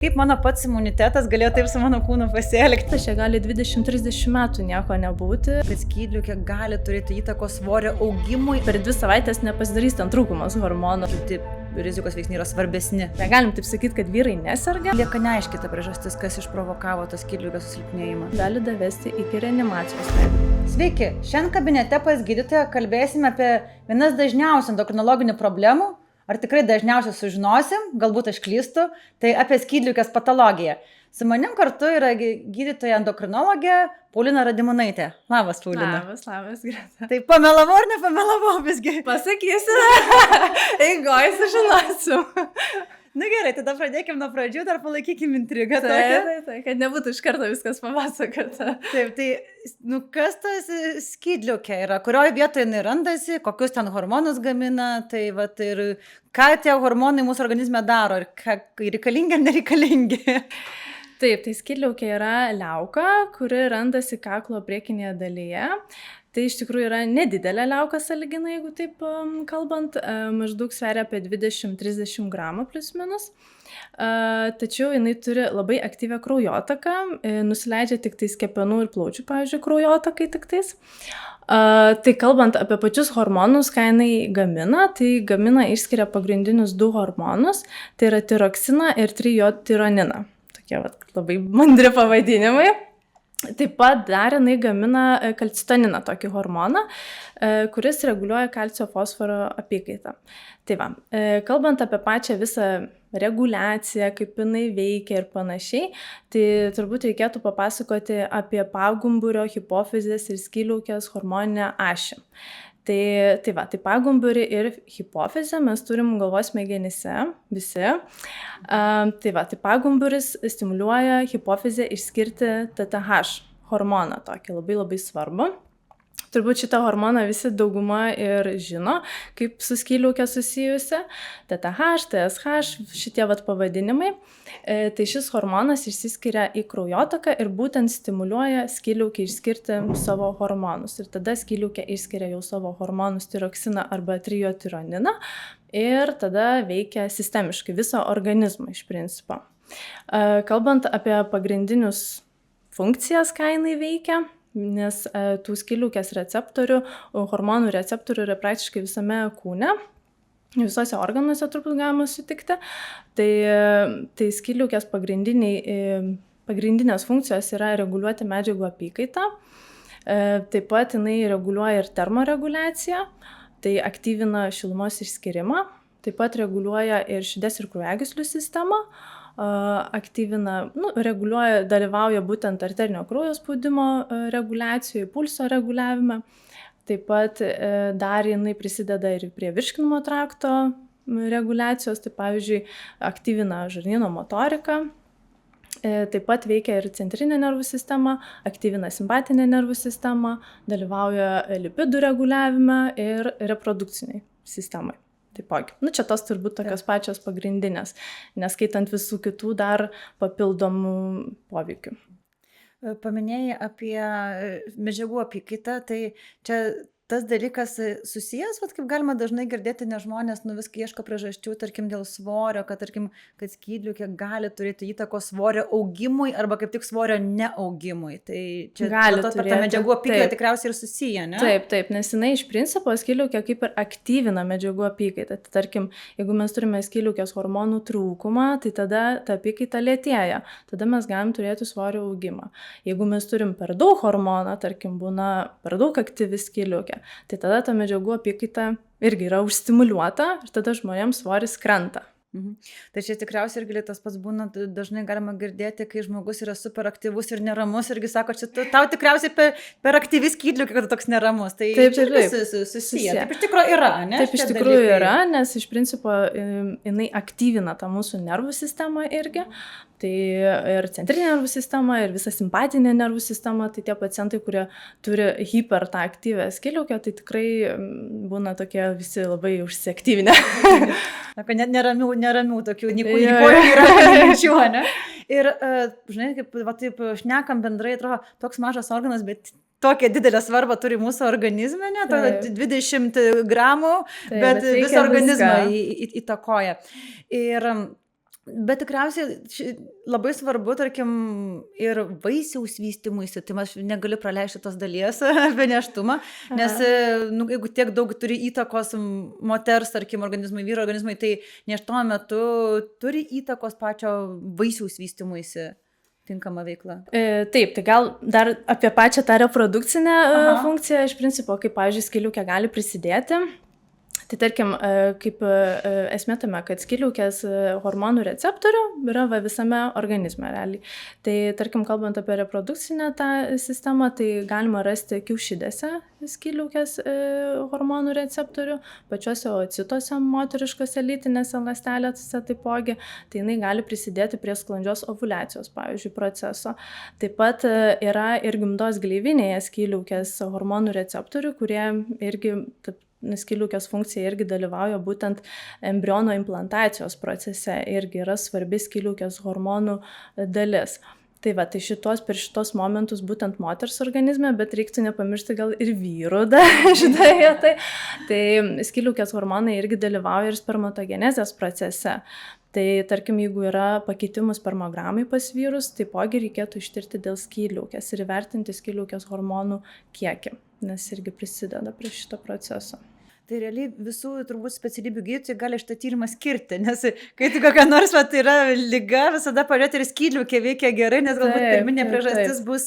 Kaip mano pats imunitetas galėjo taip su mano kūnu pasielgti? Čia gali 20-30 metų nieko nebūti. Kad skydliaukė gali turėti įtakos svorio augimui. Per 2 savaitės nepasidarys ten trūkumas hormonų. Kiti rizikos veiksniai yra svarbesni. Negalim taip sakyti, kad vyrai neserga. Lieka neaiški ta priežastis, kas išprovokavo tą skydliaukės susilpnėjimą. Gali davesti iki reanimacijos. Sveiki, šiandien kabinete pas gydytoją kalbėsime apie vienas dažniausių endokrinologinių problemų. Ar tikrai dažniausiai sužinosim, galbūt aš klystu, tai apie skydliaukės patologiją. Su manim kartu yra gydytoja endokrinologė Paulina Radimonaitė. Labas, Paulina. Labas, Greta. Tai pamelavau ar nepamelavau visgi? Pasakysiu. Eigoj sužinosiu. Na gerai, tada pradėkim nuo pradžių, dar palaikykim intrigą. Taip, kad nebūtų iš karto viskas papasakota. Taip, tai kas tas skydliaukė yra, kurioje vietoje jinai randasi, kokius ten hormonus gamina, tai vat ir ką tie hormonai mūsų organizme daro, ir reikalingi ar nereikalingi. Taip, tai skydliaukė yra liauka, kuri randasi kaklo priekinėje dalyje. Tai iš tikrųjų yra nedidelė liauka sąlyginai, jeigu taip kalbant, maždaug sveria apie 20-30 gramų plius minus. Tačiau jinai turi labai aktyvią kraujotaką, nusileidžia tik tais kepenų ir plaučių, pavyzdžiui, kraujotakai tik tais. Tai kalbant apie pačius hormonus, ką jinai gamina, tai gamina išskiria pagrindinius 2 hormonus, tai yra tiroksiną ir trijodtironiną. Tokie labai mandri pavadinimai. Taip pat dar jinai gamina kalcitoniną, tokį hormoną, kuris reguliuoja kalcio fosforo apykaitą. Tai va, kalbant apie pačią visą reguliaciją, kaip jinai veikia ir panašiai, tai turbūt reikėtų papasakoti apie pagumburio, hipofizės ir skydliaukės hormoninę ašį. Tai pagumburį ir hipofizę mes turim galvos smegenyse, visi. Tai pagumburis stimuliuoja hipofizę išskirti TTH hormoną, tokį labai svarbu. Turbūt šitą hormoną visi dauguma ir žino, kaip su skydliaukė susijusi. TTH, TSH, šitie pavadinimai. Tai šis hormonas išsiskiria į kraujotaką ir būtent stimuliuoja skydliaukę išskirti savo hormonus. Ir tada skydliaukė išskiria jau savo hormonus tiroksiną arba trijodtironiną ir tada veikia sistemiškai visą organizmą iš principo. Kalbant apie pagrindinius funkcijas, ką jinai veikia, nes tų skydliaukės receptorių, hormonų receptorių yra praktiškai visame kūne, visose organuose turbūt galima sutikti. Tai skydliaukės pagrindinės funkcijos yra reguliuoti medžiagų apykaitą, taip pat jinai reguliuoja ir termoreguliaciją, tai aktyvina šilumos išskyrimą, taip pat reguliuoja ir širdies ir kraujagyslių sistemą, reguliuoja, dalyvauja būtent arterinio kraujo spaudimo reguliacijoje, pulso reguliavime. Taip pat dar jinai prisideda ir prie virškinimo trakto reguliacijos, tai pavyzdžiui, aktyvina žarnyno motoriką. Taip pat veikia ir centrinė nervų sistema, aktyvina simpatinę nervų sistemą, dalyvauja lipidų reguliavime ir reprodukciniai sistemai. Taipogi. Čia tos turbūt tokios pačios pagrindinės, neskaitant visų kitų dar papildomų poveikių. Paminėjai apie medžiagų apykaitą, tai čia tas dalykas susijęs, kaip galima dažnai girdėti, nes žmonės viskai ieško priežasčių, tarkim dėl svorio, kad skydliaukė gali turėti įtakos svorio augimui arba kaip tik svorio neaugimui. Tai čia gali per tą medžiagų apykaitą tikriausiai ir susiję, ne? Taip, nes jinai iš principo skydliaukė kaip ir aktyvina medžiagų apykaitą. Tai tarkim, jeigu mes turime skydliaukės hormonų trūkumą, tai tada ta apykaita lėtėja, tada mes galim turėti svorio augimą. Jeigu mes turim per daug hormoną, tarkim, būna per daug aktyvi skydliaukė, tai tada ta medžiagų apykaita irgi yra užstimuliuota ir tada žmonėms svoris krenta. Tai čia tikriausiai irgi tas pats būna, dažnai galima girdėti, kai žmogus yra super aktyvus ir neramus, irgi sako, čia tau tikriausiai per aktyvi skydliaukė, kad toks neramus. Tai taip. Susiję. Taip iš tikrųjų yra, ne? Taip iš tikrųjų yra, nes iš principo jinai aktyvina tą mūsų nervų sistemą irgi. Tai ir centrinė nervų sistema, ir visa simpatinė nervų sistema, tai tie pacientai, kurie turi hiper tą aktyvę skydliaukę, tai tikrai būna tokie visi labai užsiaktyvinę. Neramių tokių, nikoje yra minčių, ne? Ir, žinai, taip šnekam bendrai, atrodo, toks mažas organas, bet tokią didelę svarbą turi mūsų organizme, ne? 20 gramų, bet visą organizmą įtakoja. Ir Bet tikriausiai labai svarbu, tarkim, ir vaisiaus vystymuisi, tai aš negaliu praleisti tos dalies apie nėštumą, nes nu, jeigu tiek daug turi įtakos moters, tarkim, organizmai, vyro organizmai, tai nėštumo metu turi įtakos pačio vaisiaus vystymuisi tinkama veikla. Taip, tai gal dar apie pačią tą reprodukcinę funkciją, iš principo, kaip, pavyzdžiui, skyliukė gali prisidėti. Tai tarkim, kaip esmė tame, kad skyliukės hormonų receptorių yra visame organizme realiai. Tai tarkim, kalbant apie reprodukcinę tą sistemą, tai galima rasti kiaušidėse skyliukės hormonų receptorių, pačiuose oocituose, moteriškose lytinėse ląstelėse taipogi, tai jinai gali prisidėti prie sklandžios ovuliacijos, pavyzdžiui, proceso. Taip pat yra ir gimdos gleivinėje skyliukės hormonų receptorių, kurie irgi skyliukės funkcija irgi dalyvauja būtent embriono implantacijos procese, irgi yra svarbi skyliukės hormonų dalis. Tai va, tai per šitos momentus būtent moters organizme, bet reiktų nepamiršti gal ir vyrų šitoje vietoje. Tai skyliukės hormonai irgi dalyvauja ir spermatogenezės procese. Tai tarkim, jeigu yra pakitimų spermogramai pas vyrus, taipogi reikėtų ištirti dėl skyliukės ir įvertinti skyliukės hormonų kiekį, nes irgi prisideda prie šito proceso. Tai realiai visų turbūt specialybių gydytojai gali šitą tyrimą skirti, nes kai tu kokia nors yra liga, visada pažiūrėti ir skydliukė veikia gerai, nes galbūt pirminė priežastis bus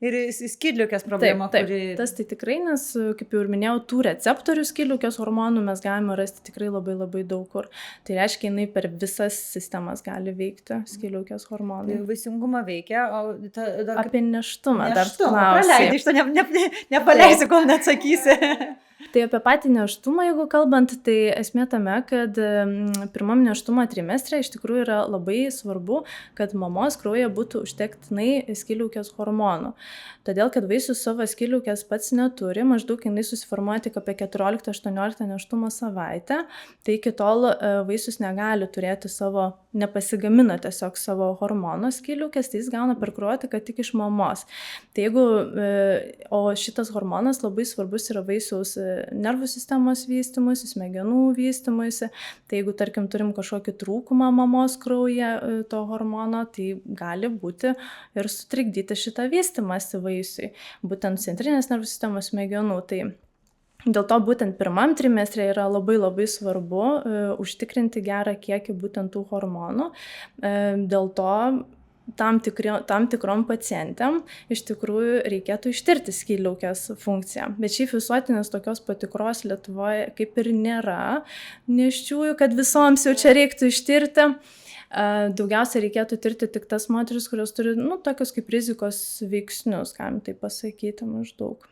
ir skydliukės problema. Taip. Tas tai tikrai, nes, kaip jau ir minėjau, tų receptorių skydliukės hormonų mes galime rasti tikrai labai labai daug kur. Tai reiškia, jinai per visas sistemas gali veikti skydliukės hormonai. Vaisingumą veikia, o apie nėštumą dar klausi. Praleidai, iš to nepaleisi, kol neatsakysi. Tai apie patį nėštumą, jeigu kalbant, tai esmė tame, kad pirmam nėštumo trimestre iš tikrųjų yra labai svarbu, kad mamos kraujyje būtų užtektinai skyliukės hormonų. Todėl, kad vaisius savo skyliukės pats neturi, maždaug jinai susiformuoja tik apie 14-18 nėštumo savaitę, tai iki tol vaisius negali turėti nepasigamina tiesiog savo hormono skyliukės, tai jis gauna per kraują tik iš mamos. Tai jeigu, o šitas hormonas labai svarbus yra vaisiaus nervų sistemos vystymuisi, smegenų vystymuisi, tai jeigu, tarkim, turim kažkokį trūkumą mamos kraujyje to hormono, tai gali būti ir sutrikdyti šitą vystymąsi vaisiui, būtent centrinės nervų sistemos smegenų. Tai dėl to būtent pirmam trimestre yra labai labai svarbu užtikrinti gerą kiekį būtent tų hormonų. Dėl to tam tikrom pacientėm iš tikrųjų reikėtų ištirti skydliaukės funkciją. Bet šiaip visuotinės tokios patikros Lietuvoje kaip ir nėra nėščiųjų, kad visoms jau čia reiktų ištirti. Daugiausia reikėtų tirti tik tas moteris, kurios turi, tokius kaip rizikos veiksnius, galim tai pasakyti maždaug.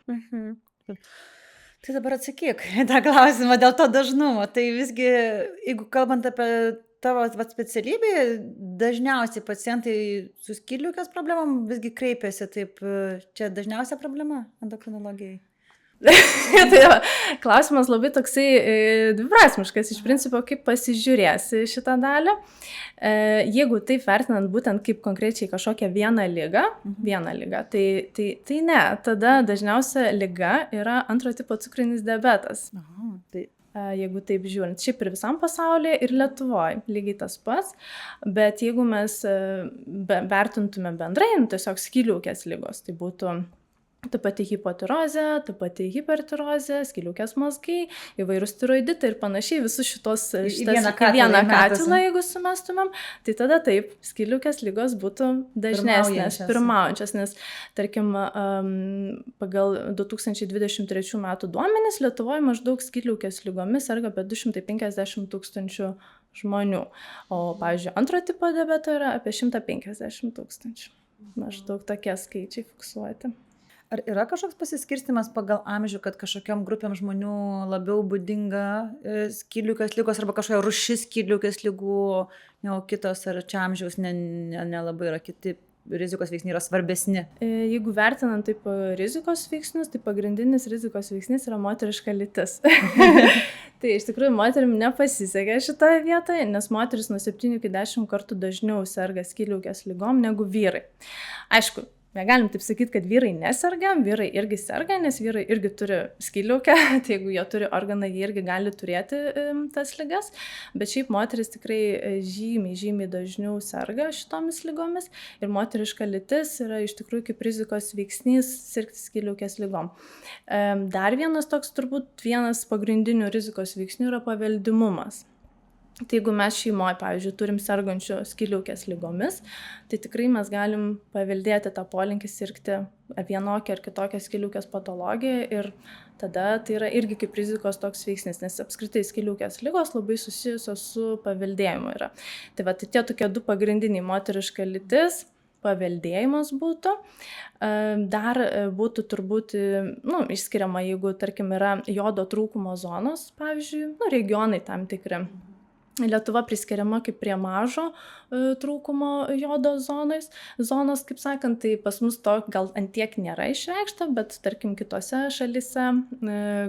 Tai dabar atsakyk tą klausimą dėl to dažnumo. Tai visgi, jeigu kalbant apie tavo specialybė, dažniausiai pacientai su skydliaukės problemom visgi kreipiasi, taip, čia dažniausia problema endokrinologijai. Tai klausimas labai toksai dviprasmiškas, iš principo, kaip pasižiūrėsi šitą dalį. Jeigu taip vertinant būtent kaip konkrečiai kažkokią vieną ligą, tai ne, tada dažniausia liga yra antro tipo cukrinis diabetas. Jeigu taip žiūrint, šiaip ir visam pasaulyje ir Lietuvoje lygiai tas pats, bet jeigu mes vertintume bendrai, tiesiog skydliaukės ligos, tai būtų ta pati hipotirozė, ta pati hipertirozė, skydliaukės mazgai, įvairūs tiroiditai ir panašiai, visus vieną katilą, jeigu sumestumėm, tai tada taip, skydliaukės ligos būtų dažnesnės, pirmaujančias, nes, tarkim, pagal 2023 metų duomenis Lietuvoje maždaug skydliaukės ligomis serga apie 250 000 žmonių, o, pavyzdžiui, antro tipo diabeto yra apie 150 000. Maždaug tokie skaičiai fiksuoti. Ar yra kažkoks pasiskirstimas pagal amžių, kad kažkokiam grupėm žmonių labiau būdinga skydliaukės ligos arba kažkokia rūšis skydliaukės ligų, negu kitos, ar čia amžiaus nelabai yra kiti rizikos veiksniai yra svarbesni? Jeigu vertinant taip rizikos veiksnius, tai pagrindinis rizikos veiksnys yra moteriška lytis. Tai iš tikrųjų moterim nepasisekė šitoje vietoje, nes moteris nuo 7 iki 10 kartų dažniau serga skydliaukės ligom negu vyrai. Aišku, negalim taip sakyti, kad vyrai neserga, vyrai irgi serga, nes vyrai irgi turi skydliaukę, tai jeigu jie turi organą, jie irgi gali turėti tas ligas, bet šiaip moteris tikrai žymiai dažniau serga šitomis ligomis ir moteriška lytis yra iš tikrųjų kaip rizikos veiksnys sirgti skydliaukės ligom. Dar vienas pagrindinių rizikos veiksnių yra paveldimumas. Tai jeigu mes šeimoje, pavyzdžiui, turim sergančių skydliaukės ligomis, tai tikrai mes galim paveldėti tą polinkį sirgti vienokią ar kitokią skydliaukės patologiją ir tada tai yra irgi kaip rizikos toks veiksnis, nes apskritai skydliaukės ligos labai susijusios su paveldėjimu yra. Tai va, tai tie tokie du pagrindiniai moteriška lytis, paveldėjimas būtų. Dar būtų turbūt, išskiriama, jeigu, tarkim, yra jodo trūkumo zonos, pavyzdžiui, regionai tam tikri. Lietuva priskiriama kaip prie mažo trūkumo jodo zonos, kaip sakant, tai pas mus to gal antiek nėra išreikšta, bet tarkim kitose šalyse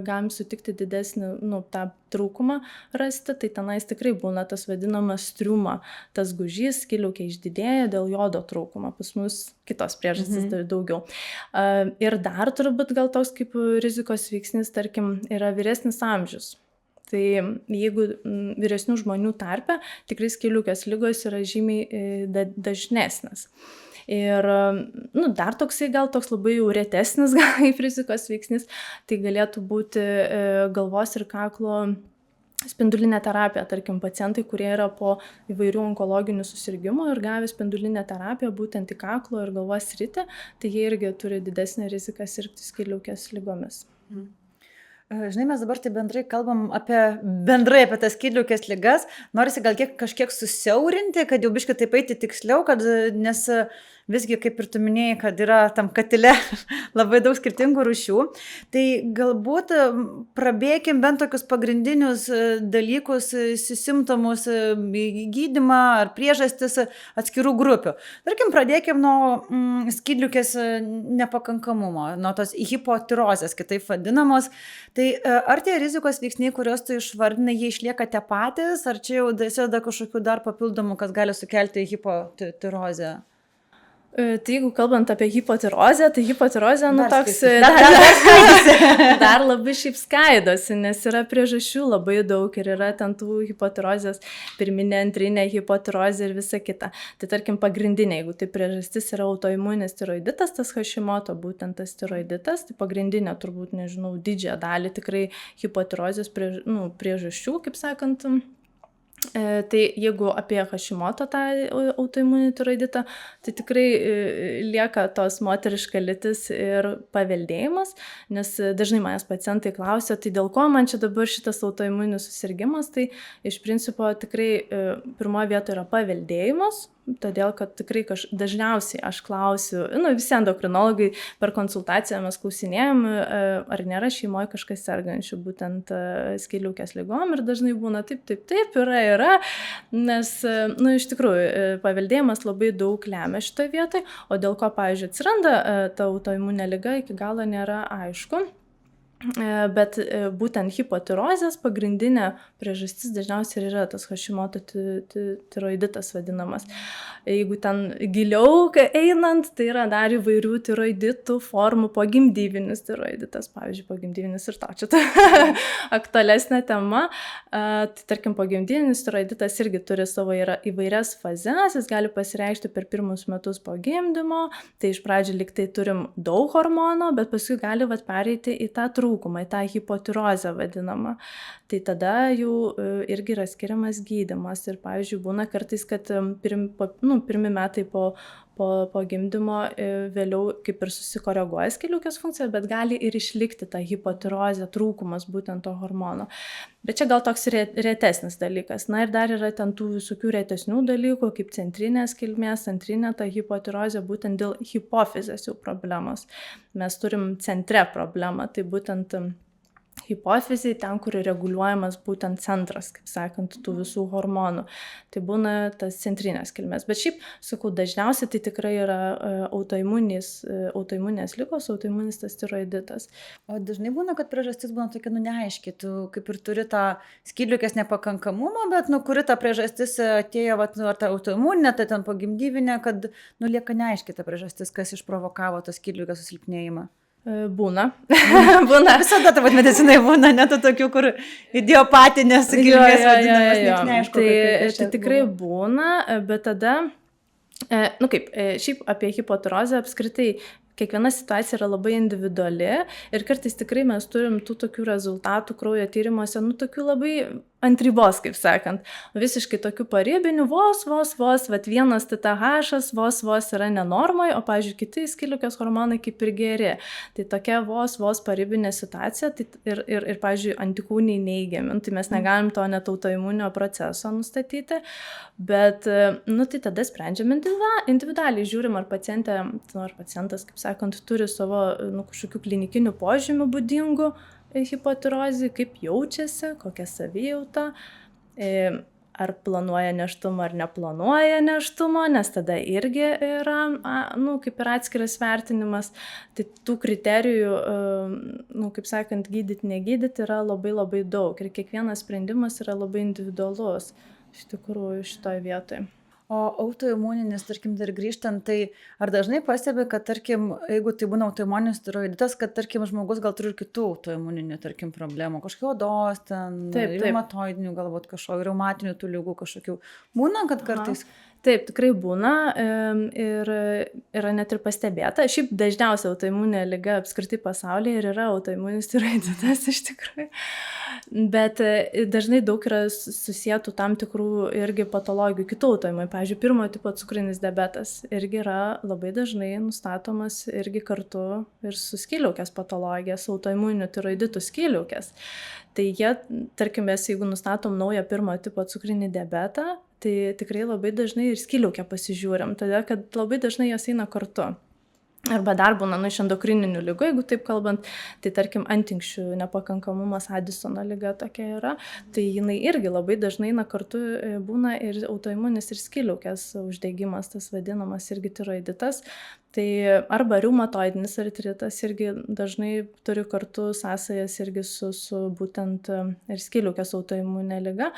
galim sutikti didesnį tą trūkumą rasti, tai tenais tikrai būna tas vadinamas striuma, tas gužys, skydliaukė išdidėja dėl jodo trūkumo, pas mus kitos priežastys daugiau. Ir dar turbūt gal toks kaip rizikos veiksnis, tarkim, yra vyresnis amžius. Tai jeigu vyresnių žmonių tarpe, tikrai skydliaukės ligos yra žymiai dažnesnės. Ir dar toksai gal toks labai jau retesnis gal kaip rizikos veiksnis, tai galėtų būti galvos ir kaklo spindulinė terapija, tarkim, pacientai, kurie yra po įvairių onkologinių susirgymų ir gavę spindulinę terapiją būtent į kaklo ir galvos sritį, tai jie irgi turi didesnę riziką sirgti skydliaukės ligomis. Žinai, mes dabar tai bendrai kalbam apie tas skydliaukės ligas. Norisi gal kažkiek susiaurinti, kad jau biškai taip eiti tiksliau, nes visgi, kaip ir tu minėjai, kad yra tam katile labai daug skirtingų rūšių. Tai galbūt prabėkim bent tokius pagrindinius dalykus, simptomus, gydymą ar priežastis atskirų grupių. Tarkim, pradėkim nuo skydliaukės nepakankamumo, nuo tos hipotirozės, kitaip vadinamos. Tai ar tie rizikos veiksniai, kuriuos tu išvardinai, jie išlieka tie patys, ar čia jau dasideda kažkokių dar papildomų, kas gali sukelti hipotirozę? Tai jeigu kalbant apie hipotirozę, tai hipotirozė, dar labai šiaip skaidosi, nes yra priežasčių labai daug ir yra ten tų hipotirozės, pirminė, antrinė hipotirozė ir visa kita. Tai tarkim pagrindinė, jeigu tai priežastis yra autoimuninis tiroiditas, tas Hashimoto, būtent tas tiroiditas, tai pagrindinė turbūt, nežinau, didžiąją dalį tikrai hipotirozės priežasčių, kaip sakant. Tai jeigu apie Hashimoto tą autoimuninį tiroiditą, tai tikrai lieka tos moteriška lytis ir paveldėjimas, nes dažnai manęs pacientai klausia, tai dėl ko man čia dabar šitas autoimuninis susirgimas, tai iš principo tikrai pirmoje vietoje yra paveldėjimas, todėl kad tikrai dažniausiai aš klausiu, visi endokrinologai per konsultaciją mes klausinėjom, ar nėra šeimoje kažkas sergančių būtent skydliaukės ligom ir dažnai būna taip, yra, nes, iš tikrųjų, paveldėjimas labai daug lemia šitoje vietoje, o dėl ko, pavyzdžiui, atsiranda ta autoimuninė liga, iki galo nėra aišku. Bet būtent hipotirozės pagrindinė priežastis dažniausiai yra tas Hashimoto tiroiditas vadinamas. Jeigu ten giliau einant, tai yra dar įvairių tiroiditų formų, pogimdyvinis tiroiditas, pavyzdžiui, pogimdyvinis ir to čia aktualesnė tema. Tai tarkim, pogimdyvinis tiroiditas irgi turi savo įvairias fazes, jis gali pasireikšti per pirmus metus po gimdymo, tai iš pradžių lyg tai turim daug hormono, bet paskui gali pereiti į tą trūkumą, į tą hipotirozę vadinamą. Tai tada jau irgi yra skiriamas gydymas ir, pavyzdžiui, būna kartais, kad pirmi metai po gimdymo vėliau kaip ir susikoreguoja skydliaukės funkcija, bet gali ir išlikti ta hipotirozė, trūkumas būtent to hormono. Bet čia gal toks retesnis dalykas. Na ir dar yra ten tų visokių retesnių dalykų, kaip centrinės kilmės, antrinė ta hipotirozė būtent dėl hipofizės jau problemos. Mes turim centre problemą, tai būtent hipofizėj, ten, kur reguliuojamas būtent centras, kaip sakant, tų visų hormonų. Tai būna tas centrinės kilmės. Bet šiaip, sakau, dažniausiai tai tikrai yra autoimuninės ligos, autoimuninis tas tiroiditas. O dažnai būna, kad priežastis būna tokia, neaiški, tu kaip ir turi tą skydliaukės nepakankamumą, bet, kuri ta priežastis atėjo, ar ta autoimuninė, tai ten pogimdyvinė, kad, lieka neaiški ta priežastis, kas išprovokavo tą skydliaukės susilpnėjimą. Būna. Būna. Visada ta medicinai būna, net tokių, kur idiopatinės kilmės vadinamas, neaišku. Tai tikrai būna, bet tada, šiaip apie hipotirozę apskritai, kiekviena situacija yra labai individuali ir kartais tikrai mes turim tų tokių rezultatų kraujo tyrimuose, tokių labai ant ribos, kaip sakant. Visiškai tokių paribinių, vos, vienas TTH, vos yra nenormai, o, pavyzdžiui, kiti skydliaukės hormonai kaip ir geri. Tai tokia vos paribinė situacija tai ir, pavyzdžiui, antikūniai neigiami. Tai mes negalim to net autoimuninio proceso nustatyti, bet, tai tada sprendžiam individualiai, žiūrim, ar pacientas, kaip sakant, turi savo kažkokių klinikinių požymių būdingų hipotirozį, kaip jaučiasi, kokia savijauta, ar planuoja nėštumą ar neplanuoja nėštumą, nes tada irgi yra, kaip ir atskiras vertinimas. Tai tų kriterijų, kaip sakant, gydyti, negydyti yra labai labai daug ir kiekvienas sprendimas yra labai individualus iš tikrųjų šitoje vietoje. O autoimuninis, tarkim, dar grįžtant, tai ar dažnai pastebi, kad, tarkim, jeigu tai būna autoimuninis tiroiditas, kad, tarkim, žmogus gal turi ir kitų autoimuninių, tarkim, problemų, kažkokių odos, reumatoidinių, galbūt kažkokių reumatinių tų ligų kažkokių. Būna, kad kartais... Taip, tikrai būna ir yra net ir pastebėta. Šiaip dažniausia autoimuninė liga apskritai pasaulyje ir yra autoimuninis tiroiditas iš tikrųjų. Bet dažnai daug yra susietų tam tikrų irgi patologijų kitų autoimuninių. Pavyzdžiui, pirmojo tipo cukrinis diabetas irgi yra labai dažnai nustatomas irgi kartu ir su skydliaukės patologija, su autoimuniniu tiroiditu skydliaukės. Tai jie, tarkim, jeigu nustatom naują pirmojo tipo cukrinį diabetą, tai tikrai labai dažnai ir skydliaukę pasižiūrim, todėl kad labai dažnai jos eina kartu. Arba dar būna iš endokrininių ligų, jeigu taip kalbant, tai tarkim antinksčių nepakankamumas, Adisono liga tokia yra, tai jinai irgi labai dažnai kartu būna ir autoimuninis ir skydliaukės uždegimas, tas vadinamas irgi tiroiditas. Tai arba reumatoidinis artritas irgi dažnai turi kartu sąsajas irgi su būtent ir skydliaukės autoimuninė liga,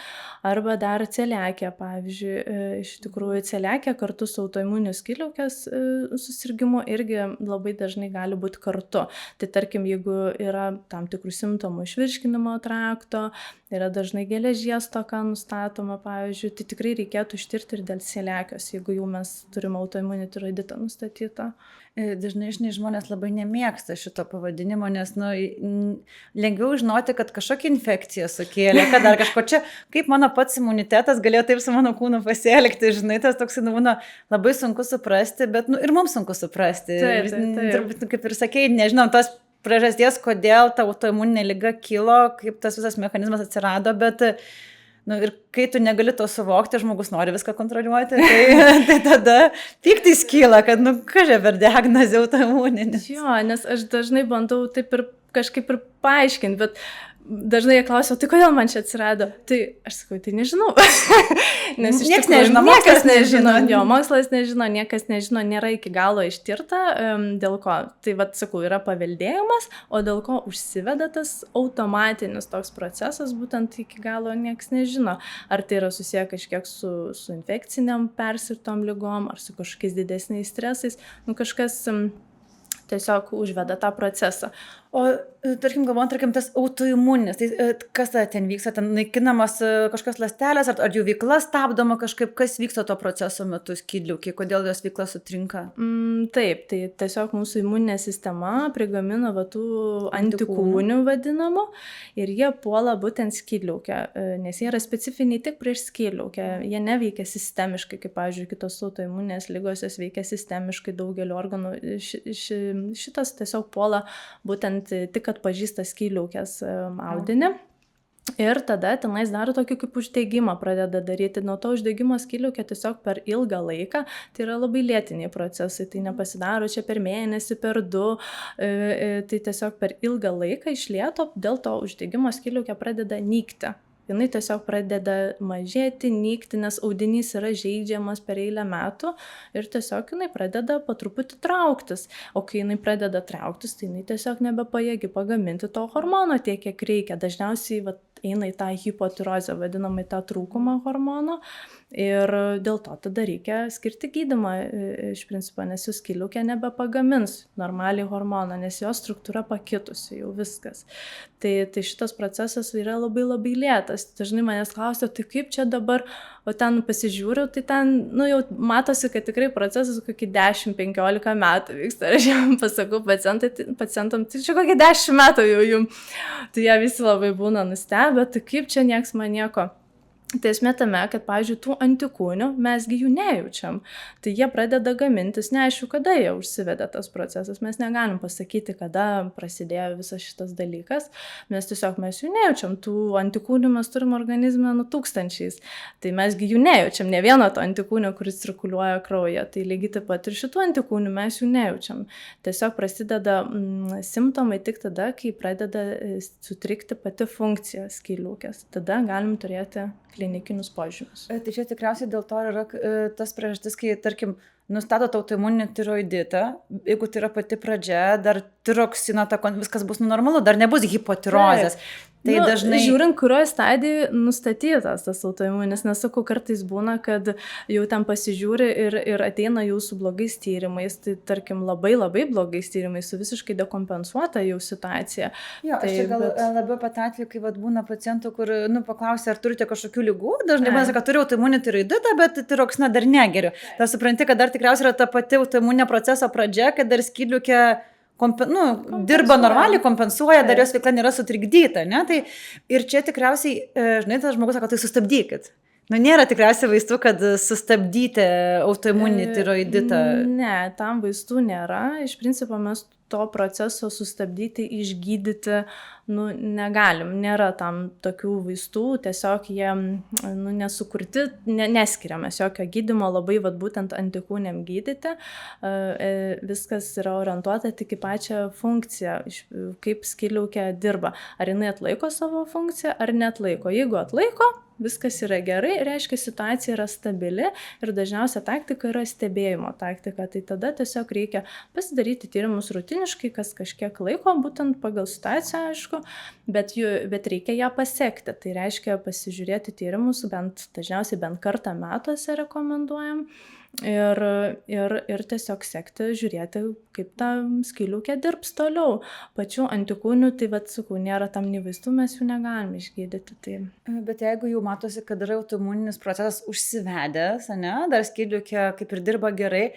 arba dar celiakija, pavyzdžiui, iš tikrųjų celiakija kartu su autoimuniniu skydliaukės susirgimu irgi labai dažnai gali būti kartu. Tai tarkim, jeigu yra tam tikrų simptomų iš virškinimo trakto, yra dažnai geležies stoka nustatoma, pavyzdžiui, tai tikrai reikėtų ištirti ir dėl celiakijos, jeigu jau mes turime autoimuninį tiroiditą nustatytą. Dažnai žmonės labai nemėgsta šito pavadinimo, nes lengviau žinoti, kad kažkokia infekcija sukėlė, kad dar kažko čia, kaip mano pats imunitetas galėjo taip su mano kūnu pasielgti, žinai, tas toks būna labai sunku suprasti, bet ir mums sunku suprasti. Turbūt, kaip ir sakėjai, nežinom tos priežasties, kodėl ta autoimuninė liga kilo, kaip tas visas mechanizmas atsirado, bet ir kai tu negali to suvokti, žmogus nori viską kontroliuoti, tai tada pyktis kyla, kad kažkaip per diagnozę autoimuninė. Jo, nes aš dažnai bandau taip ir kažkaip ir paaiškinti, bet dažnai jie klausia, tai kodėl man čia atsirado? Tai aš sakau, tai nežinau. Nes niekas nežino, mokslas nežino. Jo, mokslas nežino, niekas nežino, nėra iki galo ištirta, dėl ko. Tai sakau, yra paveldėjimas, o dėl ko užsiveda tas automatinis toks procesas, būtent iki galo niekas nežino. Ar tai yra susiję kažkiek su infekciniam persirtom ligom, ar su kažkokiais didesniais stresais, kažkas tiesiog užveda tą procesą. O, tarkim, galvojant, tas autoimuninis, tai kas ten vyksta, ten naikinamas kažkokios ląstelės, ar jų veikla stabdoma kažkaip, kas vyksta to proceso metu skydliaukėj, kodėl jos veikla sutrinka? Taip, tai tiesiog mūsų imuninė sistema prigamina tų antikūnių vadinamų ir jie puola būtent skydliaukę, nes jie yra specifiniai tik prieš skydliaukę, jie neveikia sistemiškai, kaip, pavyzdžiui, kitos autoimuninės ligos, jos veikia sistemiškai daugelio organų, šitas tiesiog puola būtent tik atpažįsta skydliaukės audinį Ir tada tenais daro tokį kaip uždegimą pradeda daryti. Nuo to uždegimo skydliaukė tiesiog per ilgą laiką, tai yra labai lėtiniai procesai, tai nepasidaro čia per mėnesį, per 2, tai tiesiog per ilgą laiką iš lėto dėl to uždegimo skydliaukė pradeda nykti. Jinai tiesiog pradeda mažėti, nykti, nes audinys yra žeidžiamas per eilę metų ir tiesiog jinai pradeda po truputį trauktis. O kai jinai pradeda trauktis, tai jinai tiesiog nebepajėgi pagaminti to hormono tiek, kiek reikia. Dažniausiai eina į tą hipotirozę, vadinamą į tą trūkumą hormono. Ir dėl to tada reikia skirti gydymą iš principo, nes jų skydliaukė nebepagamins normaliai hormoną, nes jo struktūra pakitusi, jau viskas. Tai šitas procesas yra labai labai lėtas. Dažnai manęs klausia, tai kaip čia dabar, o ten pasižiūriu, tai ten, jau matosi, kad tikrai procesas kokį 10-15 metų vyksta. Ir aš jam pasakau pacientam, tai čia kokį 10 metų jau jums. Tai jie visi labai būna nustebę, tai kaip čia nieks man nieko. Tai esmė tame, kad, pavyzdžiui, tų antikūnių mesgi jų nejaučiam. Tai jie pradeda gamintis, neaišku, kada jie užsivedė tas procesas. Mes negalim pasakyti, kada prasidėjo visas šitas dalykas, nes tiesiog mes jų nejaučiam. Tų antikūnių mes turim organizme tūkstančiais. Tai mesgi jų nejaučiam, ne vieno to antikūnio, kuris cirkuliuoja kraujyje. Tai lygiai taip pat ir šitų antikūnių mes jų nejaučiam. Tiesiog prasideda simptomai tik tada, kai pradeda sutrikti pati funkcija skydliaukės. Tada galim turėti klinikinius požymius. Tai čia tikriausiai dėl to yra tas priežastis, kai, tarkim, nustatot autoimuninį tiroiditą, jeigu tai yra pati pradžia, dar tiroksino, viskas bus normalu, dar nebus hipotirozės. Tai dažnai... Žiūrint, kurioje stadijoje nustatytas tas autoimuninis, nesakau, kartais būna, kad jau ten pasižiūri ir ateina jau su blogais tyrimais, tai tarkim labai labai blogais tyrimais, su visiškai dekompensuota jau situacija. Jo, aš čia gal labiau apie tą atveju, kai būna pacientų, kur paklausia, ar turite kažkokių ligų, dažnai būna, kad turiu autoimuninį tiroiditą, bet tiroksiną dar negeriu. Tai supranti, kad dar tikriausiai yra ta pati autoimuninio proceso pradžia, kad dar skydliaukė dirba normaliai, kompensuoja, dar jos veikla nėra sutrikdyta, ne? Tai ir čia tikriausiai, žinai, tas žmogus sako, tai sustabdykit. Nėra tikriausiai vaistų, kad sustabdyti autoimuninį tiroiditą. Ne, tam vaistų nėra. Iš principo mes to proceso sustabdyti, išgydyti, negalim. Nėra tam tokių vaistų, tiesiog jie nesukurti, neskiriamės jokio gydymo, labai būtent antikūniam gydyti. Viskas yra orientuota tik į pačią funkciją, kaip skydliaukė dirba. Ar jinai atlaiko savo funkciją, ar neatlaiko. Jeigu atlaiko, viskas yra gerai, reiškia situacija yra stabili ir dažniausia taktika yra stebėjimo taktika. Tai tada tiesiog reikia pasidaryti tyrimus rutiniškai, kas kažkiek laiko, būtent pagal situaciją, aišku, bet reikia ją pasiekti. Tai reiškia pasižiūrėti tyrimus, dažniausiai bent kartą metuose rekomenduojam. Ir tiesiog sekti, žiūrėti, kaip ta skydliaukė dirbs toliau. Pačių antikūnių, tai sakau, nėra tam nei vaistų, mes jų negalime išgydyti. Tai... Bet jeigu jau matosi, kad yra autoimuninis procesas užsivedęs, dar skydliaukė kaip ir dirba gerai,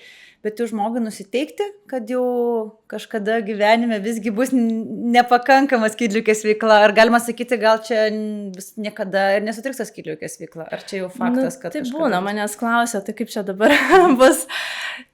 bet jau žmogui nusiteikti, kad jau kažkada gyvenime visgi bus nepakankama skydliaukės veikla. Ar galima sakyti, gal čia niekada ir nesutriks ta skydliaukės veikla? Ar čia jau faktas, kad... Tai būna, manęs klausia, tai kaip čia dabar bus.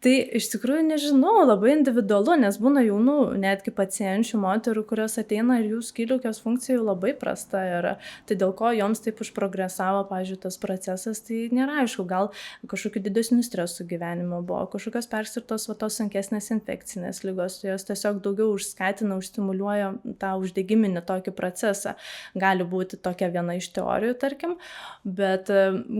Tai iš tikrųjų nežinau, labai individualu, nes būna jaunų, netgi pacienčių moterų, kurios ateina ir jų skydliaukės funkcija jau labai prasta yra. Tai dėl ko joms taip užprogresavo, pavyzdžiui, tas procesas, tai nėra aišku, gal kažkokių didesnių stresų gyvenime buvo, kažkokios persirtos tos sunkesnės infekcinės ligos, jos tiesiog daugiau užskatina, užstimuliuoja tą uždegiminį tokį procesą. Gali būti tokia viena iš teorijų, tarkim, bet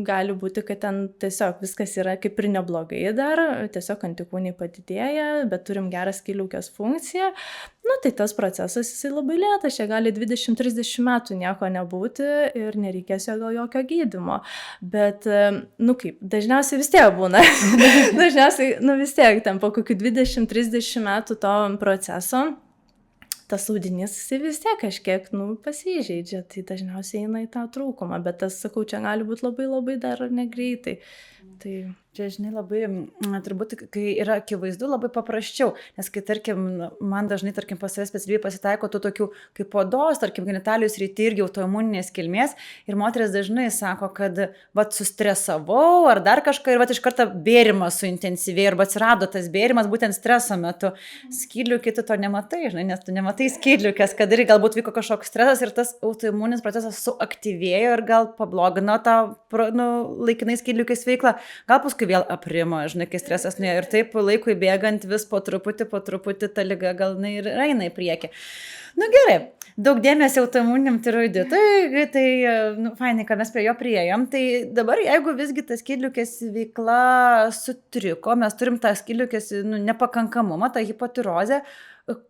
gali būti, kad ten tiesiog viskas yra kaip ir neblogai dar, tiesiog antikūniai padidėja, bet turim gerą skydliaukės funkciją. Tai tas procesas, jisai labai lėtas, čia gali 20-30 metų nieko nebūti ir nereikės jo gal jokio gydymo. Bet, kaip, dažniausiai vis tiek būna. Dažniausiai, vis tiek, ten po kokių 20-30 metų to proceso, tas audinys vis tiek kažkiek, pasižeidžia, tai dažniausiai eina į tą trūkumą, bet tas, sakau, čia gali būti labai labai dar negreitai. Tai Čia, žinai, labai, turbūt, kai yra akivaizdu, labai paprasčiau, nes kai, tarkim, man dažnai, tarkim, pas savęs specialiai pasitaiko tų tokių kaip odos, tarkim, genitalijų srity irgi autoimuninės kilmės ir moteris dažnai sako, kad, vat, sustresavau ar dar kažką ir, vat, iš karto bėrimas suintensyvėjo arba atsirado tas bėrimas būtent streso metu. Skydliukė tu to nematai, žinai, nes tu nematai skydliukės, kad ir galbūt vyko kažkoks stresas ir tas autoimuninis procesas suaktyvėjo ir gal pablogino tą, laikinai skydliukės veiklą, gal paskui vėl aprimo, žinai, kai stresas nuėjo ir taip laikui bėgant vis po truputį ta liga gal ir eina į priekį. Nu gerai, daug dėmesio autoimuniniam tiroiditui, tai fainai, kad mes prie jo priėjom. Tai dabar, jeigu visgi tas skydliukės veikla sutriko, mes turim tą skydliukės nepakankamumą, tą hipotirozę,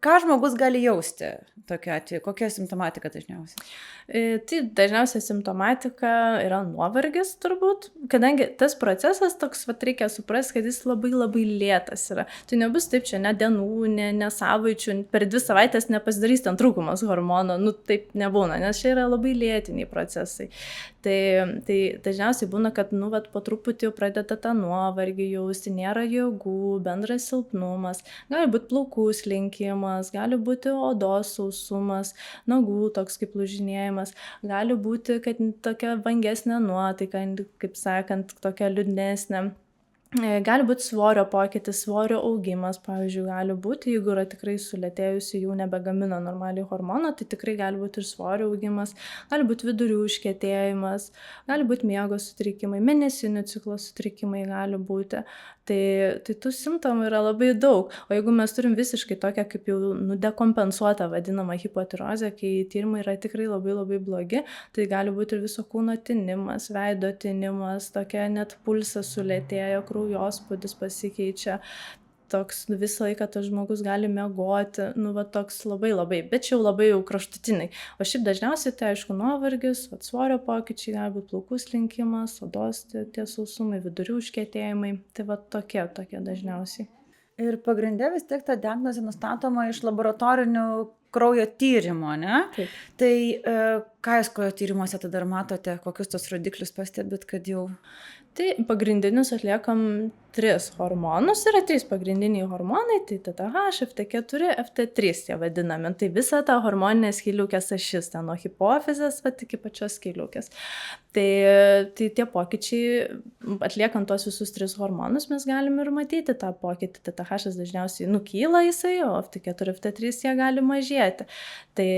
ką žmogus gali jausti tokiu atveju, kokia simptomatika dažniausiai? Tai dažniausia simptomatika yra nuovargis turbūt, kadangi tas procesas toks, reikia suprasti, kad jis labai labai lėtas yra. Tai nebus taip čia ne dienų, ne savaičių, per 2 savaitės nepasidarys ten trūkumas hormono, taip nebūna, nes čia yra labai lėtiniai procesai. Tai dažniausiai būna, kad po truputį pradeda tą nuovargį jausti, nėra jėgų, bendras silpnumas, gali būti plaukų slinkimas, gali būti odos sausumas, nagų toks kaip lūžinėjimas, gali būti, kad tokia vangesnė nuotaika, kaip sakant, tokia liūdnesnė. Gali būti svorio pokytis, svorio augimas, pavyzdžiui, gali būti, jeigu yra tikrai sulėtėjusi, jau nebegamina normaliai hormono, tai tikrai gali būti ir svorio augimas, gali būti vidurių užkietėjimas, gali būti miego sutrikimai, mėnesinių ciklo sutrikimai gali būti. Tai tų simptomų yra labai daug, o jeigu mes turim visiškai tokią kaip jau dekompensuotą vadinamą hipotirozę, kai tyrimai yra tikrai labai labai blogi, tai gali būti ir viso kūno tinimas, veido tinimas, tokia net pulsas sulėtėjo, kraujospūdis pasikeičia, toks visą laiką tas žmogus gali miegoti, toks labai labai, bet čia jau labai jau kraštutiniai. O šiaip dažniausiai tai aišku nuovargis, svorio pokyčiai, gali būti plaukų slinkimas, odos tie sausumai, vidurių užkietėjimai, tai tokie dažniausiai. Ir pagrindė vis tiek ta diagnozė nustatoma iš laboratorinių kraujo tyrimo, ne? Taip. Tai ką jūs kraujo tyrimuose tada matote, kokius tos rodiklius pastebit, kad jau... Tai pagrindinius atliekam 3 hormonus, yra 3 pagrindiniai hormonai, tai TTH, FT4, FT3 tie vadinami. Tai visa ta hormoninė skydliaukės ašis, nuo hipofizės iki pačios skydliaukės. Tai tie pokyčiai, atliekant tuos visus 3 hormonus, mes galim ir matyti tą pokytį. TTH dažniausiai nukyla jisai, o FT4, FT3 jie gali mažėti. Tai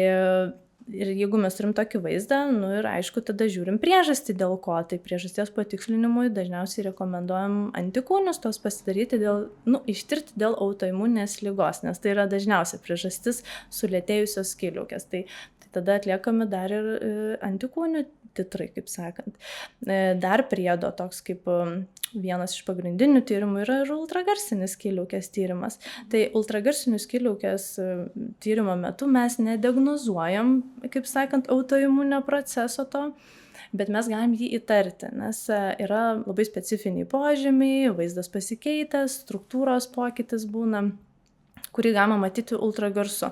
ir jeigu mes turim tokį vaizdą, ir aišku, tada žiūrim priežastį dėl ko. Tai priežasties patikslinimui dažniausiai rekomenduojam antikūnius tos pasidaryti ištirti dėl autoimuninės ligos, nes tai yra dažniausia priežastis sulėtėjusios skydliaukės. Tai tada atliekami dar ir antikūnių titrai, kaip sakant. Dar priedo toks kaip vienas iš pagrindinių tyrimų yra ir ultragarsinis skydliaukės tyrimas. Tai ultragarsinių skydliaukės tyrimo metu mes nediagnozuojam, kaip sakant, autoimuninio proceso to, bet mes galim jį įtarti, nes yra labai specifiniai požymiai, vaizdas pasikeitęs, struktūros pokytis būna, kurį galima matyti ultragarsu.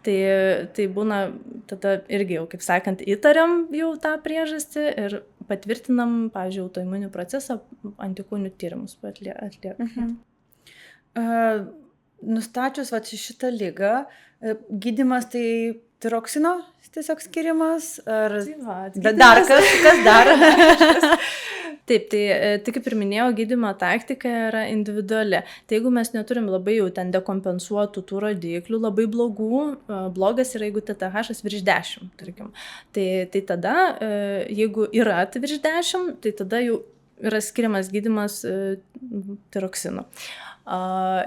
Tai būna tada irgi jau, kaip sakant, įtariam jau tą priežastį ir patvirtinam, pavyzdžiui, autoimuninį procesą, antikūnių tyrimus atliekam. Nustačius šitą ligą, gydymas tai tiroksino tiesiog skirimas, ar dar kas dar? Taip, tai kaip ir minėjau, gydymo taktika yra individuali. Tai jeigu mes neturim labai jau ten dekompensuotų tų rodiklių, labai blogų, blogas yra, jeigu TTH virš 10, tarkim. Tai tada, jeigu yra virš 10, tai tada jau yra skiriamas gydymas tiroksinu.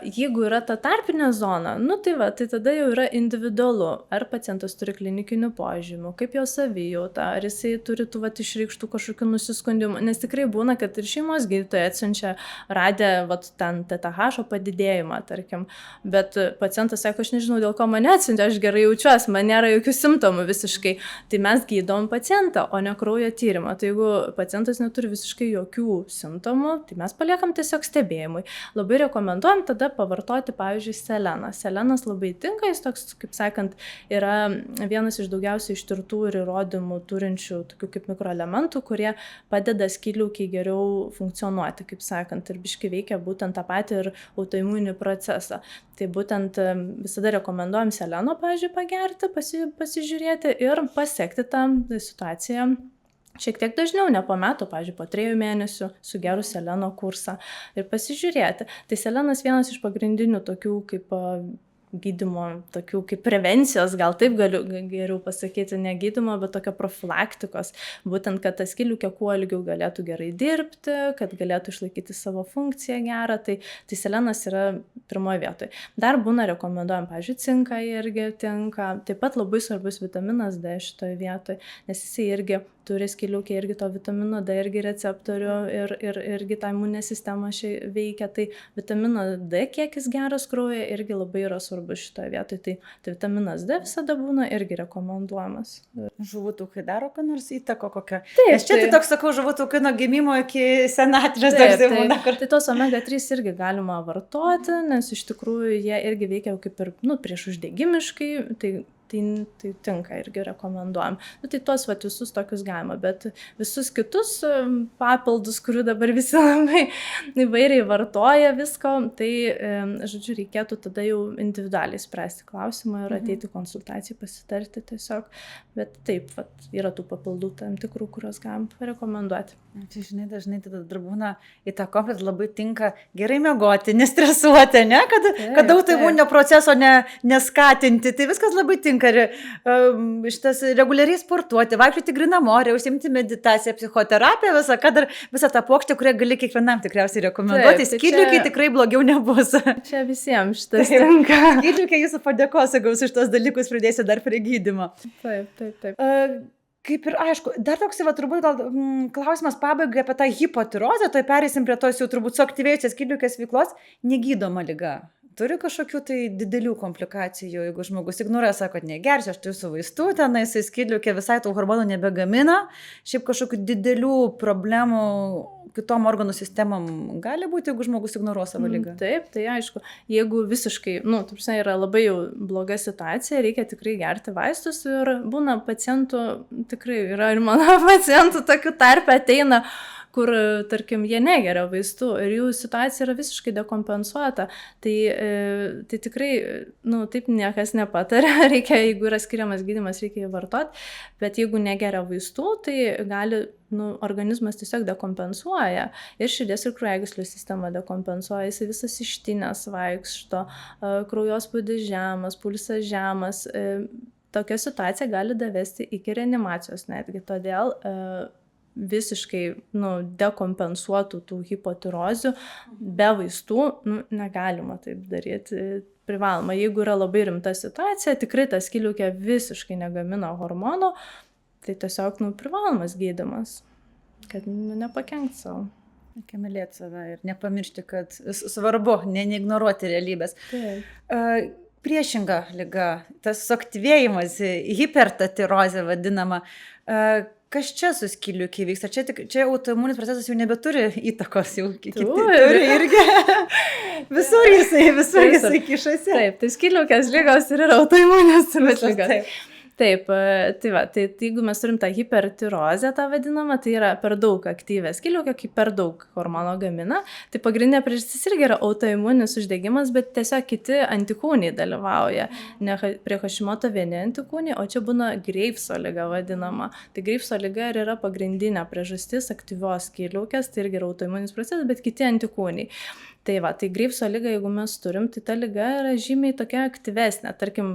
Jeigu yra ta tarpinė zona, tai tada jau yra individualu, ar pacientas turi klinikinių požymių, kaip jo savijauta, ar jisai turi tų išreikštų kažkokių nusiskundimų, nes tikrai būna, kad ir šeimos gydytojai atsiunčia radę ten TTH padidėjimą, tarkim, bet pacientas sako, aš nežinau, dėl ko mane atsiuntė, aš gerai jaučiuosi, man nėra jokių simptomų visiškai, tai mes gydom pacientą, o ne kraujo tyrimą. Tai jeigu pacientas neturi visiškai jokių simptomų, tai mes paliekam tiesiog stebėjimui. Labai rekomenduojam rekomenduojam tada pavartoti, pavyzdžiui, seleną. Selenas labai tinka, jis toks, kaip sakant, yra vienas iš daugiausiai ištirtų ir įrodymų turinčių tokių kaip mikroelementų, kurie padeda skydliaukei geriau funkcionuoti, kaip sakant, ir biški veikia būtent tą patį ir autoimuninį procesą. Tai būtent visada rekomenduojam seleno, pavyzdžiui, pagerti, pasižiūrėti ir pasekti tą situaciją šiek tiek dažniau, ne po metų, pavyzdžiui, po 3 mėnesių sugerus seleno kursą ir pasižiūrėti. Tai selenas vienas iš pagrindinių tokių kaip gydymo, tokių kaip prevencijos, gal taip galiu geriau pasakyti, ne gydymo, bet tokio profilaktikos, būtent, kad ta skydliaukė kuo ilgiau galėtų gerai dirbti, kad galėtų išlaikyti savo funkciją gerą, tai selenas yra pirmoje vietoje. Dar būna rekomenduojam, pavyzdžiui, cinką irgi tinka, taip pat labai svarbus vitaminas D šitoje vietoje, nes jisai irgi turi skydliaukė irgi to vitamino D irgi receptorių ir irgi tą imuninę sistemą veikia, tai vitamino D kiekis geras kraujyje irgi labai yra svarbus šitoje vietoje, tai vitaminas D visada būna irgi rekomenduojamas. Žuvų taukai daro ką nors įtako kokią? Taip, Nes čia tai toks, sakau, žuvų taukai nuo gimimo iki senatvės dažnai būna. Tai tos omega-3 irgi galima vartoti, nes iš tikrųjų jie irgi veikia kaip ir prieš uždegimiškai, tai tinka irgi rekomenduojam. Tai tuos visus tokius galima, bet visus kitus papildus, kurių dabar visi labai įvairiai vartoja visko, tai, žodžiu, reikėtų tada jau individualiai spręsti klausimą ir ateiti konsultacijai pasitarti tiesiog. Bet taip, yra tų papildų tam tikrų, kuriuos galim rekomenduoti. Čia, žinai, dažnai tada dar būna į tą kompleksą labai tinka gerai miegoti, nestresuoti, ne? Kad autoimuninio proceso neskatinti, tai viskas labai tinka. Ir šitas reguliariai sportuoti, vaikščioti grynam ore, užsiimti meditaciją, psichoterapiją, visą tą puokštę, kurią gali kiekvienam tikriausiai rekomenduoti. Skydliaukei tikrai blogiau nebus. Čia visiems šitas tinka. Skydliaukei jūsų padėkosiu, gaus iš tos dalykus pridėsiu dar prie gydymo. Taip. Kaip ir aišku, dar toks, turbūt gal klausimas pabaigai apie tą hipotirozę, tai pereisim prie tos jau turbūt suaktyvėjusios skydliaukės veiklos, negydoma liga. Turi kažkokių tai didelių komplikacijų, jeigu žmogus ignoruoja, sako, kad negersiu, aš turiu su vaistų, tenai skydliaukė visai tų hormonų nebegamina, šiaip kažkokių didelių problemų kitom organų sistemom gali būti, jeigu žmogus ignoruoja savo ligą. Taip, tai aišku, jeigu visiškai, yra labai jau bloga situacija, reikia tikrai gerti vaistus ir būna pacientų, tikrai yra ir mano pacientų tokių tarpe ateina, kur, tarkim, jie negeria vaistų ir jų situacija yra visiškai dekompensuota, tai tikrai, taip niekas nepataria, reikia, jeigu yra skiriamas gydymas, reikia jį vartoti, bet jeigu negeria vaistų, tai gali, organizmas tiesiog dekompensuoja ir širdies ir kraujagyslių sistema dekompensuoja, jis visas ištinės vaikšto, kraujospūdis žemas, pulsas žemas, tokia situacija gali davesti iki reanimacijos netgi, todėl visiškai dekompensuotų tų hipotirozių be vaistų negalima taip daryti, privaloma. Jeigu yra labai rimta situacija, tikrai ta skydliaukė visiškai negamina hormonų, tai tiesiog privalomas gydymas, kad nepakenkt savo. Reikia mylėti save ir nepamiršti, kad svarbu neignoruoti realybės. Taip. Priešinga liga, tas suaktyvėjimas, hipertatirozė vadinama. Kas čia su skydliaukė vyksta? Čia autoimuninis procesas jau nebeturi įtakos, jau kiti turi irgi. Visur jisai kišasi. Taip, tai skydliaukės ligos ir yra autoimuninės ligos. Taip, tai jeigu mes turim tą hipertirozę, tą vadinamą, tai yra per daug aktyvę skydliaukę, kaip per daug hormono gamina, tai pagrindinė priežastis irgi yra autoimuninis uždegimas, bet tiesiog kiti antikūniai dalyvauja. Ne prie Hashimoto vieni antikūniai, o čia būna Greivso liga vadinama. Tai Greivso liga ir yra pagrindinė priežastis aktyvios skydliaukės, tai irgi yra autoimuninis procesas, bet kiti antikūniai. Tai Greivso ligą, jeigu mes turim, tai ta liga yra žymiai tokia aktyvesnė. Tarkim,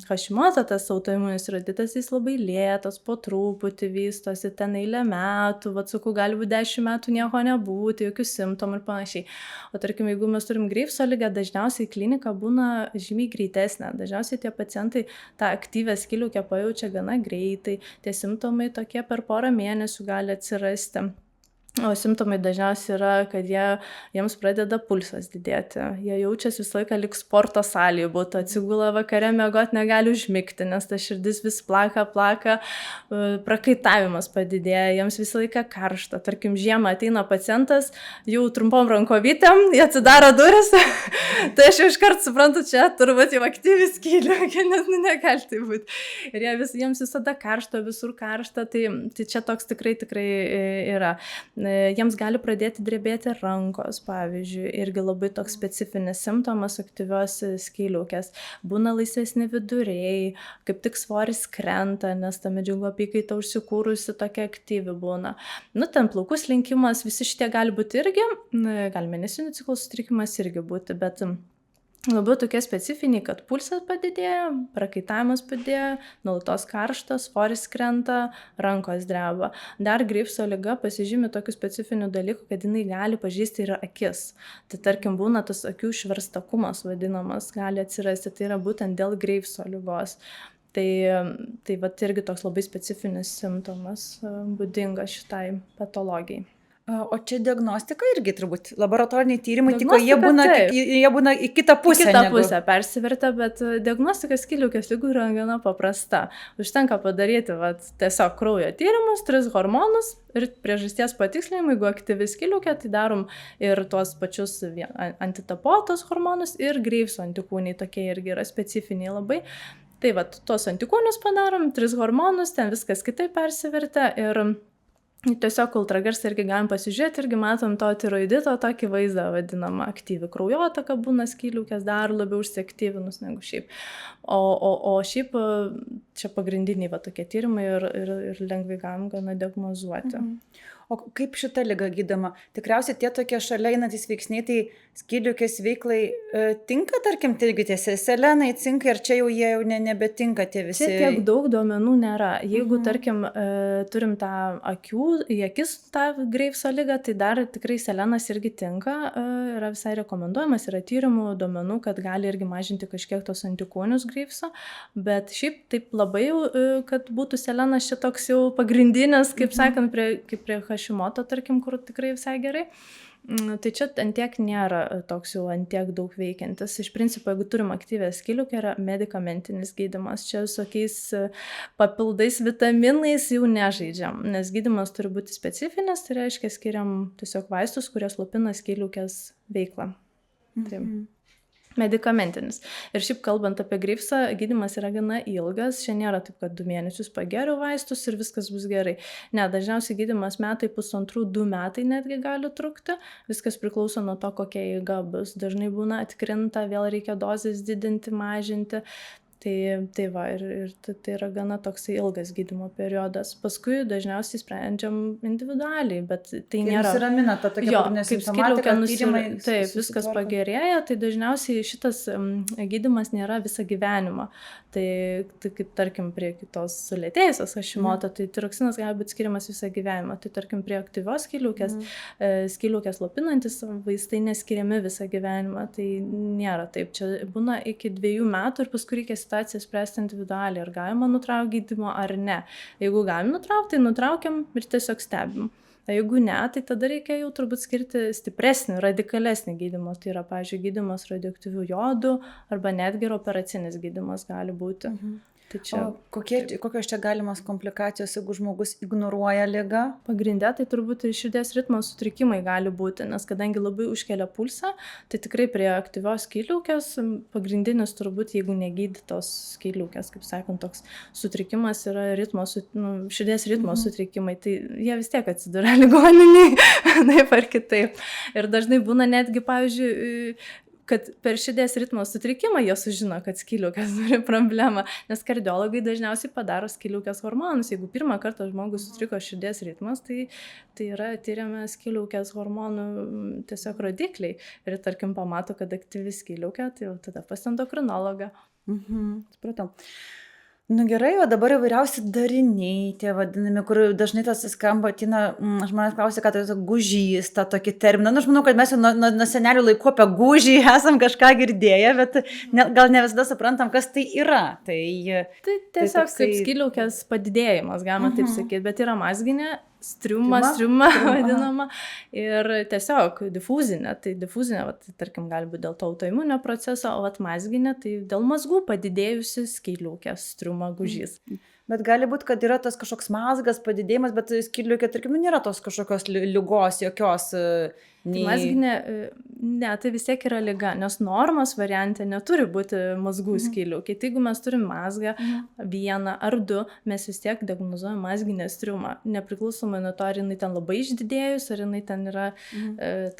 Hashimoto tas autoimuninis tiroiditas, jis labai lėtas, po truputį vystosi, ten eilę metų, sakau, gali būti 10 metų nieko nebūti, jokių simptomų ir panašiai. O tarkim, jeigu mes turim Greivso ligą, dažniausiai klinika būna žymiai greitesnė. Dažniausiai tie pacientai tą aktyvę skydliaukę pajaučia gana greitai, tie simptomai tokie per porą mėnesių gali atsirasti. O simptomai dažniausiai yra, kad jiems pradeda pulsas didėti. Jie jaučiasi visą laiką lyg sporto salėje būtų, atsigula vakare miegot, negali užmigti, nes ta širdis vis plaka, prakaitavimas padidėja, jiems visą laiką karšta. Tarkim, žiemą ateina pacientas, jau trumpom rankovytėm, jie atsidaro duris, tai aš jau iškart suprantu, čia turbūt jau aktyvi skydliaukė, nes negali tai būti. Ir jiems visada karšta, visur karšta, tai čia toks tikrai yra. Jiems gali pradėti drebėti rankos, pavyzdžiui, irgi labai toks specifinis simptomas aktyvios skydliaukės. Būna laisvesni viduriai, kaip tik svoris krenta, nes ta medžiagų apykaita užsikūrusi tokia aktyvi būna. Ten plaukų slinkimas, visi šitie gali būti irgi, gali mėnesinių ciklo sutrikimas irgi būti, bet labiau tokie specifiniai, kad pulsas padidėja, prakaitavimas padidėja, nuolatos karštas, svoris krenta, rankos dreba. Dar Greivso liga pasižymi tokių specifinių dalykų, kad jinai gali pažeisti ir akis. Tai tarkim būna tas akių šverstakumas vadinamas, gali atsirasti, tai yra būtent dėl Greivso ligos. Tai vat irgi toks labai specifinis simptomas būdingas šitai patologijai. O čia diagnostika irgi turbūt, laboratoriniai tyrimai, tik jie būna į kitą pusę. Į kitą pusę persivertę, bet diagnostika skydliaukės ligų yra gana paprasta. Užtenka padaryti tiesiog kraujo tyrimus, 3 hormonus ir priežasties patikslinimą, jeigu aktyvi skydliaukė, tai darom ir tuos pačius antitapotos hormonus ir Greivso antikūniai, tokie irgi yra specifiniai labai. Tai tuos antikūnius padarom, 3 hormonus, ten viskas kitaip persivertę ir tiesiog ultragarsą irgi galim pasižiūrėti, irgi matom to tiroidito tokį vaizdą vadinamą aktyvi kraujotaka, būna skydliaukės dar labiau užsiaktyvinus negu šiaip. O šiaip čia pagrindiniai tokie tyrimai ir lengvai galim gana diagnozuoti. O kaip šita liga gydoma? Tikriausiai tie tokie šalia einantys veiksniai, tai skydliaukės veiklai tinka, tarkim, taigi tie selenai, cinkai, ar čia jau jie jau nebetinka tie visi? Čia tiek daug duomenų nėra. Jeigu, tarkim, turim tą į akis tą Greivso ligą, tai dar tikrai selenas irgi tinka, yra visai rekomenduojamas, yra tyrimų duomenų, kad gali irgi mažinti kažkiek tos antikūnius Greivso, bet šiaip taip labai jau, kad būtų selenas čia toks jau pagrindinis, kaip sakant, kaip prie Hashimoto, tarkim, kur tikrai visai gerai. Tai čia antiek nėra toks jau antiek daug veikiantis. Iš principo, jeigu turim aktyvę skydliaukę, yra medikamentinis gydymas. Čia visokiais papildais vitaminais jau nežaidžiam, nes gydymas turi būti specifinis, tai reiškia skiriam tiesiog vaistus, kurie slopina skydliaukės veiklą. Tai medikamentinis. Ir šiaip kalbant apie Greivsą, gydymas yra gana ilgas, čia nėra taip, kad 2 mėnesius pageriu vaistus ir viskas bus gerai. Ne, dažniausiai gydymas metai, 1,5–2 metai netgi gali trukti, viskas priklauso nuo to, kokia eiga bus. Dažnai būna atkrinta, vėl reikia dozes didinti, mažinti. Tai yra gana toksai ilgas gydymo periodas. Paskui dažniausiai sprendžiam individualiai, bet tai nėra... Nusiramina ta tokia kaip skydliaukė taip, viskas pagerėja, tai dažniausiai šitas gydymas nėra visą gyvenimą. Tai kaip tarkim prie kitos sulėtėjusios Hashimoto, tai tiroksinas gali būti skiriamas visą gyvenimą. Tai tarkim prie aktyvios skydliaukės slopinantis vaistai neskiriami visą gyvenimą. Tai nėra taip. Čia būna iki 2 metų ir paskui reikia situaciją spręsti individualiai, ar galima nutraukti gydymą ar ne. Jeigu galim nutraukti, tai nutraukiam ir tiesiog stebim. Jeigu ne, tai tada reikia jau turbūt skirti stipresnį, radikalesnį gydymą. Tai yra, pavyzdžiui, gydymas radioaktyvių jodų arba netgi operacinis gydymas gali būti. Tai čia, kokios čia galimos komplikacijos, jeigu žmogus ignoruoja ligą? Pagrinde tai turbūt ir širdies ritmo sutrikimai gali būti, nes kadangi labai užkelia pulsą, tai tikrai prie aktyvios skydliaukės pagrindinis turbūt, jeigu negydytos skydliaukės, kaip sakant, toks sutrikimas yra širdies ritmo sutrikimai, tai jie vis tiek atsiduria ligoninėj, taip ar kitaip. Ir dažnai būna netgi, pavyzdžiui, kad per širdies ritmo sutrikimą jie sužino, kad skydliaukės turi problemą, nes kardiologai dažniausiai padaro skydliaukės hormonus. Jeigu pirmą kartą žmogus sutriko širdies ritmas, tai yra tyriami skydliaukės hormonų tiesiog rodikliai. Ir tarkim pamato, kad aktyvi skydliaukė, tai jau tada pas endokrinologą. Supratau. Gerai, o dabar įvairiausi dariniai, tie vadinami, kur dažnai tas skamba, žmonės klausia, kad tai gužys, tą tokį terminą. Aš manau, kad mes jau nuo senelių laikų apie gužį esam kažką girdėję, bet gal ne visada suprantam, kas tai yra. Tai tiesiog kaip skydliaukės padidėjimas, galima taip sakyti, bet yra mazginė striuma Striuma? Aha. vadinama, ir tiesiog difuzinė, tai difuzinė, tarkim, gali būti dėl to autoimuninio proceso, o mazginė, tai dėl mazgų padidėjusi skydliaukė, striuma, gužys. Bet gali būti, kad yra tas kažkoks mazgas, padidėjimas, bet skydliaukė, tarkim, nėra tos kažkokios ligos, jokios. Mazginė, ne, tai vis tiek yra liga, nes normos variante neturi būti mazgų skydliaukė. Tai jeigu mes turim mazgą vieną ar du, mes vis tiek diagnozuojam mazginę striumą. Nepriklausomai nuo to, ar jinai ten labai išdidėjus, ar jinai ten yra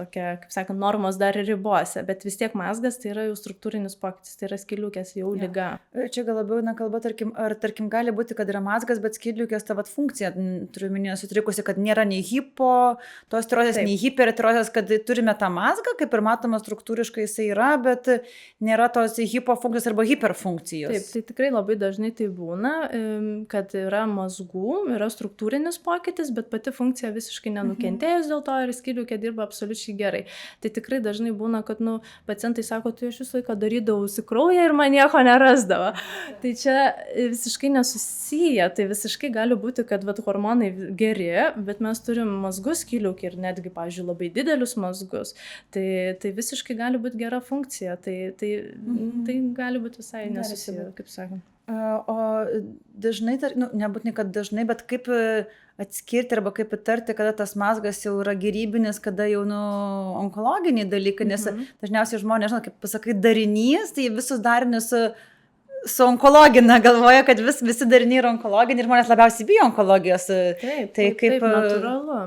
tokia, kaip sakant, normos dar ribose. Bet vis tiek mazgas tai yra jau struktūrinis pokytis, tai yra skydliaukės jau liga. Čia gal labiau kalba, tarkim, gali būti, kad yra mazgas, bet skydliaukės ta funkcija, turiu minėti, sutrikusi, kad nėra nei hipotirozės, nei hipertirozės, kad turime tą mazgą, kaip ir matoma struktūriškai jisai yra, bet nėra tos hipofunkcijos arba hiperfunkcijos. Taip, tai tikrai labai dažnai tai būna, kad yra mazgų, yra struktūrinis pokytis, bet pati funkcija visiškai nenukentėjus dėl to ir skydliaukė dirba absoliučiai gerai. Tai tikrai dažnai būna, kad pacientai sako, tai aš visą laiką darydavausi kraują ir man nieko nerasdavo. Tai čia visiškai nesusiję, tai visiškai gali būti, kad hormonai geri, bet mes turim mazgus skydliaukė ir netgi, pavyzdžiui, labai didelius mazgus. Tai visiškai gali būti gera funkcija, tai gali būti visai nesusiję, kaip sakant. O dažnai, nebūtinai, kad dažnai, bet kaip atskirti arba kaip įtarti, kada tas mazgas jau yra gerybinis, kada jau onkologiniai dalykai, nes dažniausiai žmonės, kaip pasakai, darinys, tai visus darinius su onkologina galvoja, kad visi dariniai yra onkologiniai ir žmonės labiausiai bijo onkologijos. Taip,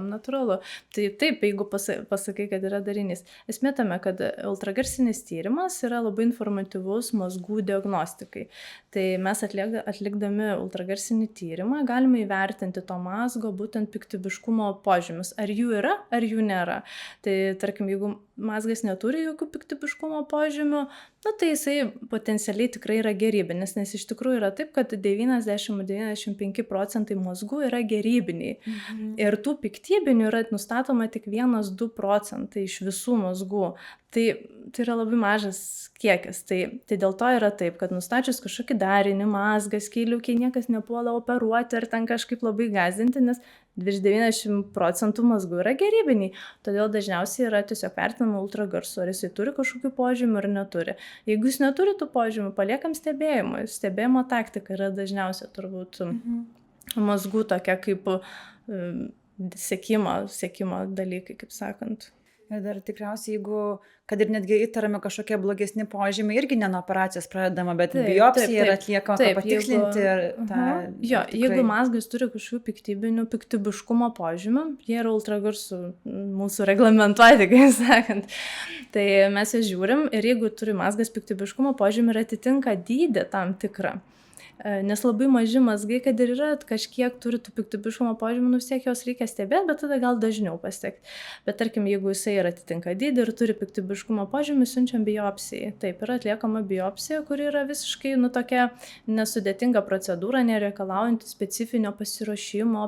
natūralu. Tai taip, jeigu pasakai, kad yra darinys. Esmė tame, kad ultragarsinis tyrimas yra labai informatyvus mazgų diagnostikai. Tai mes atlikdami ultragarsinį tyrimą galime įvertinti to mazgo būtent piktybiškumo požymius. Ar jų yra, ar jų nėra. Tai tarkim, jeigu mazgas neturi jokių piktybiškumo požymių, tai jisai potencialiai tikrai yra gerybinis, nes iš tikrųjų yra taip, kad 90–95% mazgų yra gerybiniai. Ir tų piktybinių yra nustatoma tik 1–2% iš visų mazgų. Tai yra labai mažas kiekis. Tai dėl to yra taip, kad nustačius kažkokį darinį, mazgą, skydliaukė, niekas nepuola operuoti ar ten kažkaip labai gąsdinti, nes virš 90% mazgų yra gerybiniai. Todėl dažniausiai yra tiesiog vertinama ultragarsu, ar jisai turi kažkokių požymių ar neturi. Jeigu jis neturi tų požymių, paliekam stebėjimui. Stebėjimo taktika yra dažniausia turbūt mazgų tokia kaip sekimo dalykai, kaip sakant. Ir dar tikriausiai, kad ir netgi įtarame kažkokie blogesni požymiai, irgi ne nuo operacijos pradedama, bet biopsija yra atliekama, kad patikslinti. Jeigu mazgas turi kažkokių piktybiškumo požymių, jie yra ultragarsu mūsų reglamentuoti, kaip sakant. Tai mes jas žiūrim ir jeigu turi mazgas piktybiškumo požymių ir atitinka dydį tam tikrą, nes labai maži mazgai, kad ir yra kažkiek turi tų piktybiškumo požymių, vis tiek jos reikia stebėti, bet tada gal dažniau pasiekti. Bet tarkim, jeigu jisai ir atitinka dydį ir turi piktybiškumo požymių, siunčiam biopsijai. Taip, yra atliekama biopsija, kuri yra visiškai tokia nesudėtinga procedūra, nereikalaujanti specifinio pasiruošimo,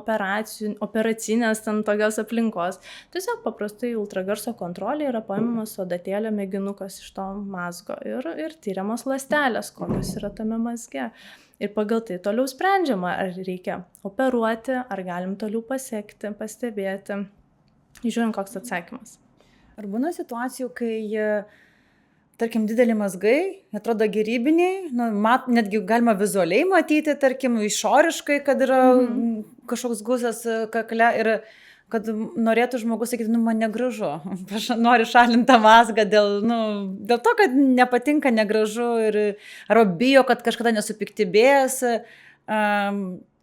operacinės ten tokios aplinkos. Tiesiog paprastai ultragarso kontrolė yra paimamas adatėlė mėginukas iš to mazgo ir tyriamos ląstelės, kokios yra tame mazge. Ir pagal tai toliau sprendžiama, ar reikia operuoti, ar galim toliau pasekti, pastebėti. Žiūrint, koks atsakymas. Ar būna situacijų, kai, tarkim, dideli mazgai, atrodo gerybiniai, netgi galima vizualiai matyti, tarkim, išoriškai, kad yra kažkoks guzas kakle ir kad norėtų žmogus sakyti, man negražu, aš noriu šalinti tą mazgą dėl to, kad nepatinka, negražu arba bijo, kad kažkada nesupiktybės.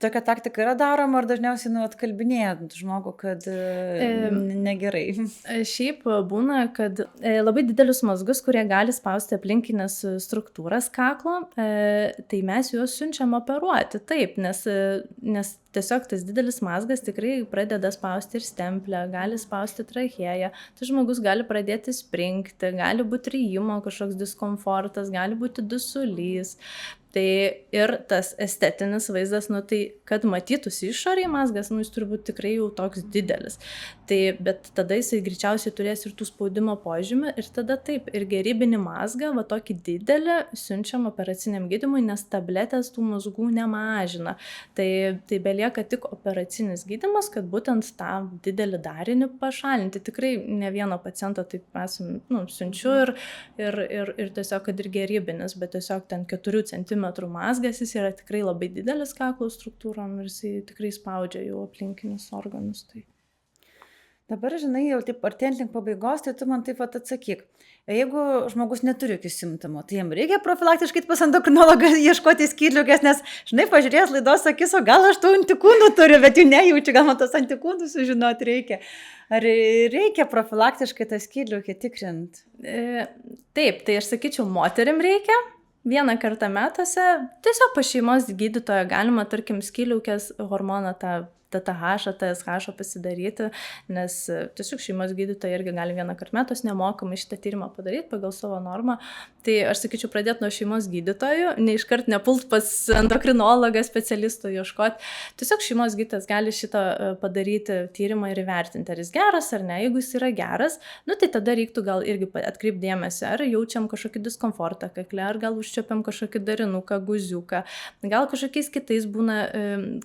Tokia taktika yra daroma ar dažniausiai atkalbinėjant žmogų, kad negerai? Šiaip būna, kad labai didelius mazgus, kurie gali spausti aplinkinės struktūras kaklo, tai mes juos siunčiam operuoti. Taip, nes tiesiog tas didelis mazgas tikrai pradeda spausti ir stemplę, gali spausti trachėją. Tai žmogus gali pradėti springti, gali būti rijimo kažkoks diskomfortas, gali būti dusulys. Tai ir tas estetinis vaizdas, tai kad matytųsi išoriai mazgas, nu, jis turi būti tikrai jau toks didelis. Tai, bet tada jisai greičiausiai turės ir tų spaudimo požymių ir tada taip, ir gerybinį mazgą, va tokį didelį, siunčiam operaciniam gydymui, nes tabletės tų mazgų nemažina. Tai belieka tik operacinis gydymas, kad būtent tą didelį darinį pašalinti. Tikrai ne vieno paciento taip esam, nu, siunčiu ir tiesiog, kad ir gerybinis, bet tiesiog ten 4 cm mazgas, jis yra tikrai labai didelis kaklo struktūrom ir jis tikrai spaudžia jau aplinkinius organus. Tai. Dabar, žinai, jau taip artėjant link pabaigos, tai tu man taip pat atsakyk. Jeigu žmogus neturi jokių simptomų, tai jam reikia profilaktiškai pas endokrinologą ieškoti skydliaukės, nes, žinai, pažiūrėjęs laidos akis, o gal aš tų antikūnų turiu, bet jų nejaučiu, gal man tos antikūnus sužinoti reikia. Ar reikia profilaktiškai tą skydliaukę tikrinti? Taip, tai aš sakyčiau, moterim reikia. Vieną kartą metuose, tiesiog pas šeimos gydytoją galima, tarkim, skydliaukės hormoną tą TTH, TSH pasidaryti, nes tiesiog šeimos gydytojai irgi gali vieną kartą metus nemokamai šitą tyrimą padaryti pagal savo normą. Tai aš sakyčiau pradėti nuo šeimos gydytojų, neiškart nepult pas endokrinologą, specialistų ieškoti. Tiesiog šeimos gydytojas gali šitą padaryti tyrimą ir įvertinti, ar jis geras ar ne. Jeigu jis yra geras, nu tai tada reiktų gal irgi atkreipdėmėsi, ar jaučiam kažkokį diskomfortą kakle, ar gal užčiuopiam kažkokį darinuką, guziuką, gal kažkokiais kitais būna,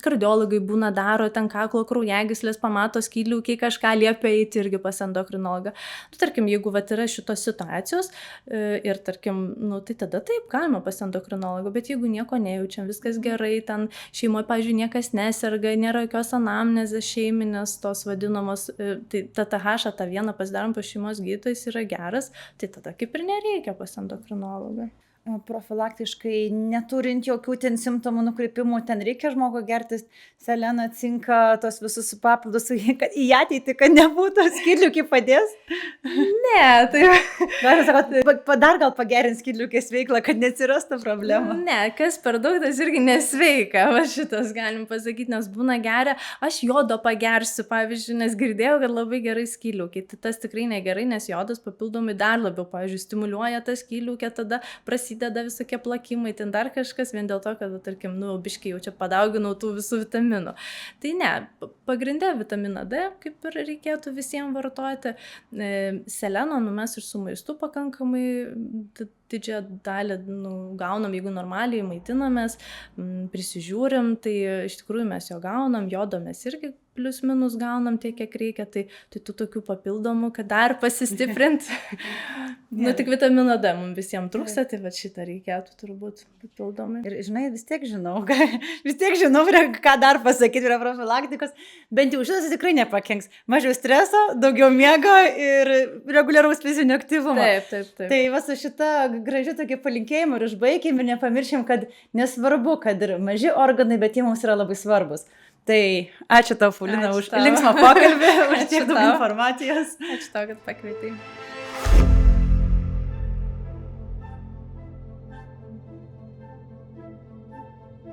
kardiologai būna daro ten kaklo kraujagyslės, pamato skydliaukėj kažką, liepia eiti irgi pas endokrinologą. Nu, tarkim, jeigu vat yra šitos situacijos ir tarkim, nu, tai tada taip, galima pas endokrinologą, bet jeigu nieko nejaučiam, viskas gerai, ten šeimoje, pavyzdžiui, niekas neserga, nėra jokios anamnezės šeiminės, tos vadinamos, tai TTH, tą vieną pasidarom pas šeimos gydytojais yra geras, tai tada kaip ir nereikia pas endokrinologą. Profilaktiškai neturint jokių ten simptomų nukreipimų, ten reikia žmogo gertis seleną, cinką, tos visus papildus į ateitį, kad nebūtų skydliaukė padės? Ne, tai... Dar gal pagerins skydliaukės veiklą, kad neatsirastų problemų? Ne, kas per daug, tas irgi nesveika, va šitas galim pasakyti, nes būna geria, aš jodo pagersiu, pavyzdžiui, nes girdėjau, kad labai gerai skydliaukė, tai tas tikrai negerai, nes jodas papildomai dar labiau, pavyzdžiui, stimuliuoja tą skydliaukę, tada prasideda visokie plakimai, ten dar kažkas, vien dėl to, kad, tarkim, nu, biškiai jau čia padauginau tų visų vitaminų. Tai ne, pagrindė vitaminą D, kaip ir reikėtų visiems vartoti. Seleno, nu, mes ir su maistu pakankamai didžiąją dalį gaunam, jeigu normaliai maitinamės, prisižiūrim, tai iš tikrųjų mes jo gaunam, jodo mes irgi plius minus gaunam tiek, kiek reikia, tai tų tokių papildomų, kad dar pasistiprint. Nu, tik vitamino D mums visiems trūksta, tai va šitą reikėtų turbūt papildomai. Ir žinai, vis tiek žinau, ką dar pasakyti yra profilaktikos, bent jau šitas tikrai nepakenks. Mažiau streso, daugiau miego ir reguliaraus fizinio aktyvumo. Taip. Tai va su šita gražiu tokį palinkėjimą ir užbaikim ir nepamiršim, kad nesvarbu, kad ir maži organai, bet jie mums yra labai svarbus. Tai ačiū tau, Paulina, už linksmą pokalbį, už tiek daug informacijos. Ačiū tau, kad pakvietei.